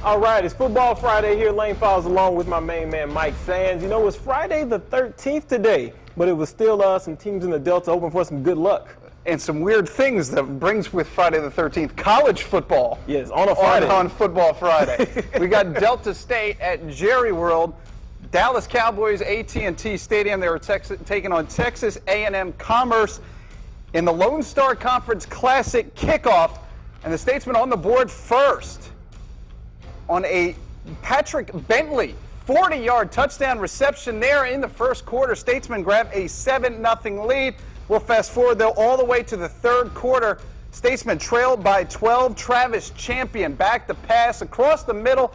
All right, it's Football Friday here. Lane Fobbs along with my main man, Mike Sands. You know, it's Friday the 13th today, but it was still some teams in the Delta open for some good luck. And some weird things that brings with Friday the 13th. College football. Yes, on a Friday. On Football Friday. We got Delta State at Jerry World. Dallas Cowboys, AT&T Stadium. They were taking on Texas AMCommerce in the Lone Star Conference Classic kickoff. And the Statesman on the board first on a Patrick Bentley 40-yard touchdown reception there in the first quarter. Statesman grabbed a 7-0 lead. We'll fast forward, though, all the way to the third quarter. Statesman trailed by 12. Travis Champion back to pass across the middle.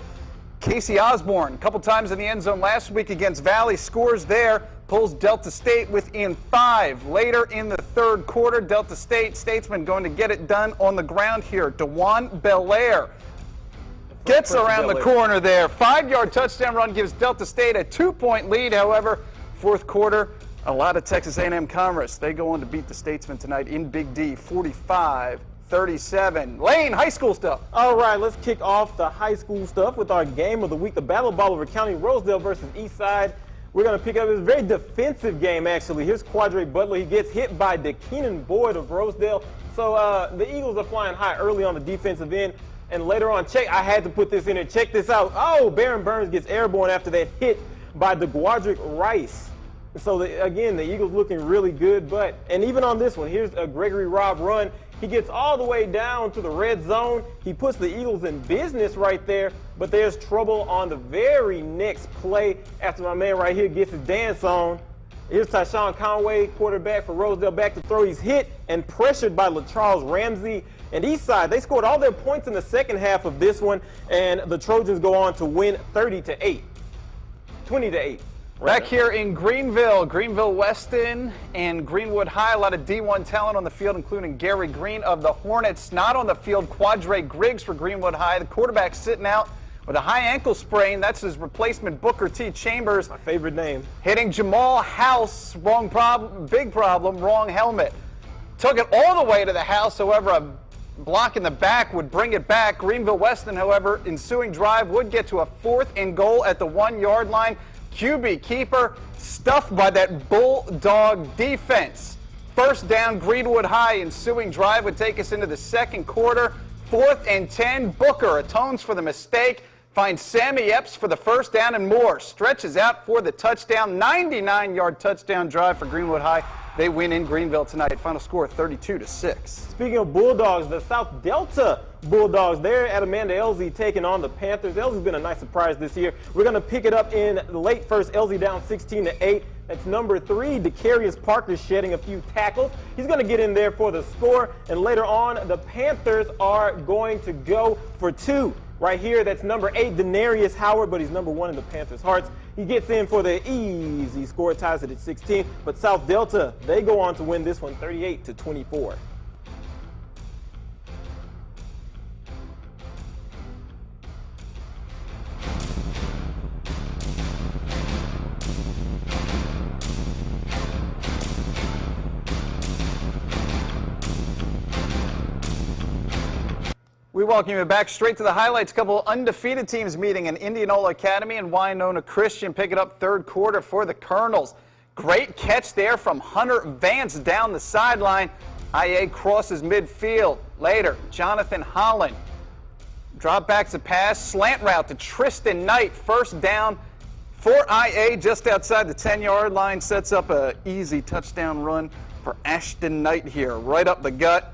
Casey Osborne, a couple times in the end zone last week against Valley, scores there, pulls Delta State within 5. Later in the third quarter, Delta State, Statesman going to get it done on the ground here. DeJuan Belair gets around the corner there. 5-yard touchdown run gives Delta State a 2-point lead. However, fourth quarter, a lot of Texas A&M Commerce. They go on to beat the Statesman tonight in Big D, 45-37. Lane, high school stuff. All right, let's kick off the high school stuff with our game of the week, the Battle of Bolivar County, Rosedale versus Eastside. We're going to pick up this very defensive game, actually. Here's Quadre Butler. He gets hit by DeKeenan Boyd of Rosedale. So the Eagles are flying high early on the defensive end. And later on, I had to put this in there. Check this out. Oh, Baron Burns gets airborne after that hit by DeGuadrick Rice. So, again, the Eagles looking really good. And even on this one, here's a Gregory Robb run. He gets all the way down to the red zone. He puts the Eagles in business right there. But there's trouble on the very next play after my man right here gets his dance on. Here's Tyshawn Conway, quarterback for Rosedale, back to throw. He's hit and pressured by LaCharles Ramsey. And Eastside, they scored all their points in the second half of this one, and the Trojans go on to win 20-8. Back here in Greenville, Weston and Greenwood High, a lot of D1 talent on the field, including Gary Green of the Hornets. Not on the field, Quadre Griggs for Greenwood High. The quarterback sitting out with a high ankle sprain. That's his replacement, Booker T. Chambers. My favorite name. Hitting Jamal House, wrong problem, big problem, wrong helmet. Took it all the way to the house, however, a block in the back would bring it back. Greenville Weston, however, ensuing drive would get to a 4th and goal at the 1-yard line. QB keeper stuffed by that Bulldog defense. First down, Greenwood High. Ensuing drive would take us into the second quarter. 4th and 10. Booker atones for the mistake. Finds Sammy Epps for the first down and more. Stretches out for the touchdown. 99-yard touchdown drive for Greenwood High. They win in Greenville tonight. Final score 32-6. Speaking of Bulldogs, the South Delta Bulldogs, they're at Amanda LZ taking on the Panthers. LZ's been a nice surprise this year. We're going to pick it up in the late first. LZ down 16-8. That's number 3. Decarius Parker shedding a few tackles. He's going to get in there for the score. And later on, the Panthers are going to go for 2. Right here, that's number 8, Denarius Howard, but he's number 1 in the Panthers' hearts. He gets in for the easy score, ties it at 16. But South Delta, they go on to win this one 38-24. We welcome you back straight to the highlights. A couple undefeated teams meeting in Indianola Academy and Wynonna Christian. Pick it up third quarter for the Colonels. Great catch there from Hunter Vance down the sideline. IA crosses midfield. Later, Jonathan Holland. Drop back to pass. Slant route to Tristan Knight. First down for IA just outside the 10-yard line. Sets up an easy touchdown run for Ashton Knight here. Right up the gut.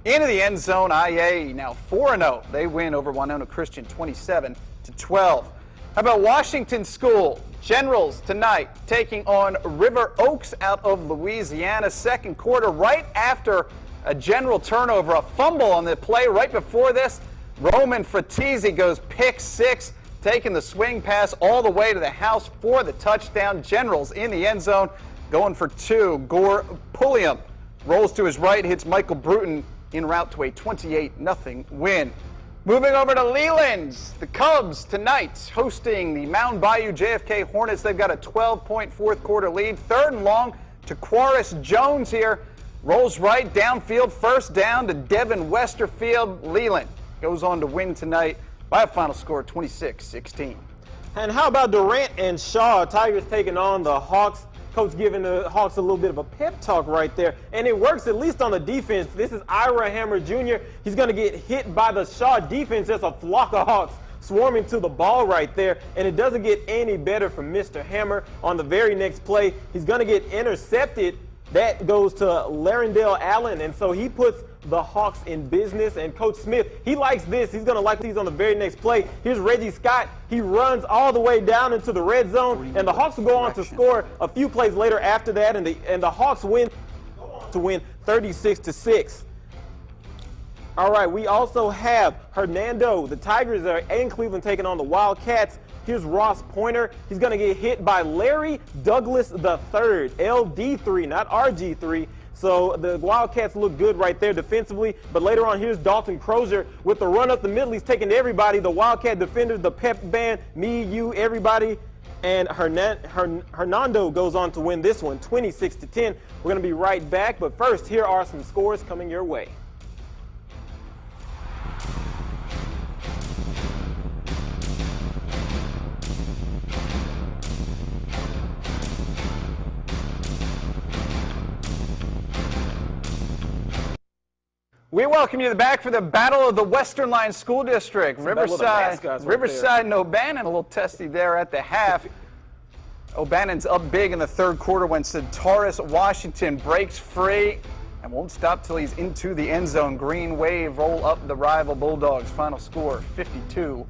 Into the end zone, IA now 4-0. They win over Wynonna Christian 27-12. How about Washington School? Generals tonight taking on River Oaks out of Louisiana. Second quarter, right after a general turnover, a fumble on the play right before this. Roman Fratesi goes pick 6, taking the swing pass all the way to the house for the touchdown. Generals in the end zone, going for 2. Gore Pulliam rolls to his right, hits Michael Bruton en route to a 28-0 win. Moving over to Leyland, the Cubs tonight hosting the Mound Bayou JFK Hornets. They've got a 12-point fourth quarter lead. 3rd and long to Quaris Jones here. Rolls right downfield, first down to Devin Westerfield. Leyland goes on to win tonight by a final score of 26-16. And how about Durant and Shaw? Tigers taking on the Hawks. Coach giving the Hawks a little bit of a pep talk right there. And it works, at least on the defense. This is Ira Hammer Jr. He's going to get hit by the Shaw defense. There's a flock of Hawks swarming to the ball right there. And it doesn't get any better from Mr. Hammer. On the very next play, he's going to get intercepted. That goes to Larendale Allen. And so he puts the Hawks in business. And Coach Smith, he likes this. He's going to like these on the very next play. Here's Reggie Scott. He runs all the way down into the red zone. And the Hawks will go on to score a few plays later after that. And the Hawks win 36-6. All right, we also have Hernando. The Tigers are in Cleveland taking on the Wildcats. Here's Ross Pointer. He's going to get hit by Larry Douglas III, LD3, not RG3. So the Wildcats look good right there defensively. But later on, here's Dalton Crozier with the run up the middle. He's taking everybody, the Wildcat defenders, the pep band, me, you, everybody. And Hernando goes on to win this one, 26-10. We're going to be right back. But first, here are some scores coming your way. We welcome you back for the Battle of the Western Line School District. Riverside and O'Bannon, a little testy there at the half. O'Bannon's up big in the third quarter when Centaurus Washington breaks free and won't stop till he's into the end zone. Green Wave roll up the rival Bulldogs. Final score 52-0.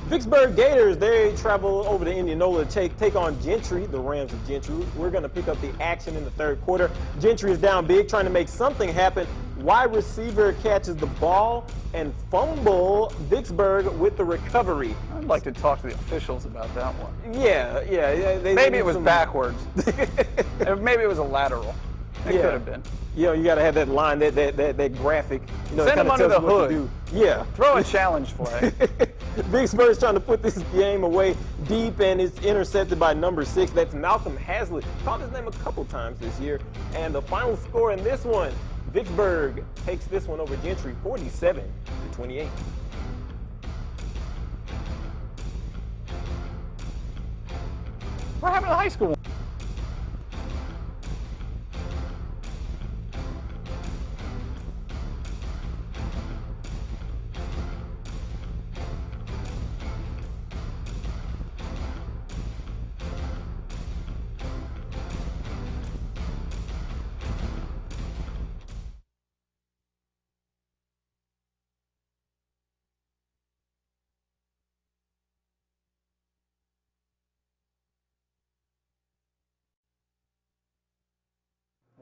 Vicksburg Gators, they travel over to Indianola to take on Gentry, the Rams of Gentry. We're going to pick up the action in the third quarter. Gentry is down big, trying to make something happen. Wide receiver catches the ball and fumble. Vicksburg with the recovery. I'd like to talk to the officials about that one. Yeah. Maybe it was backwards. Maybe it was a lateral. It could have been. You got to have that line, that graphic. Send them under the hood. Yeah. Throw a challenge flag. Vicksburg's trying to put this game away deep, and it's intercepted by number 6. That's Malcolm Hazlitt. Called his name a couple times this year. And the final score in this one, Vicksburg takes this one over Gentry, 47-28. What happened to high school?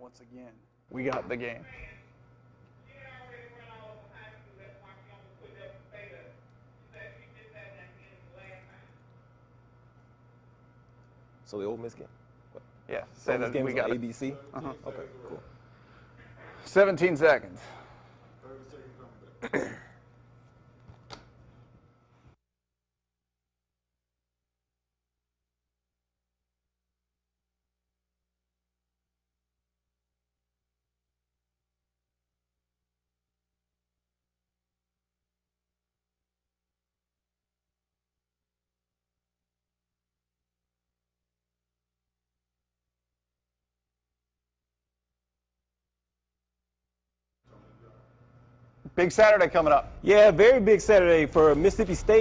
Once again, we got the game. So the Ole Miss game? Yeah, say that we got it. ABC? Okay, cool. 17 seconds. Big Saturday coming up. Yeah, very big Saturday for Mississippi State.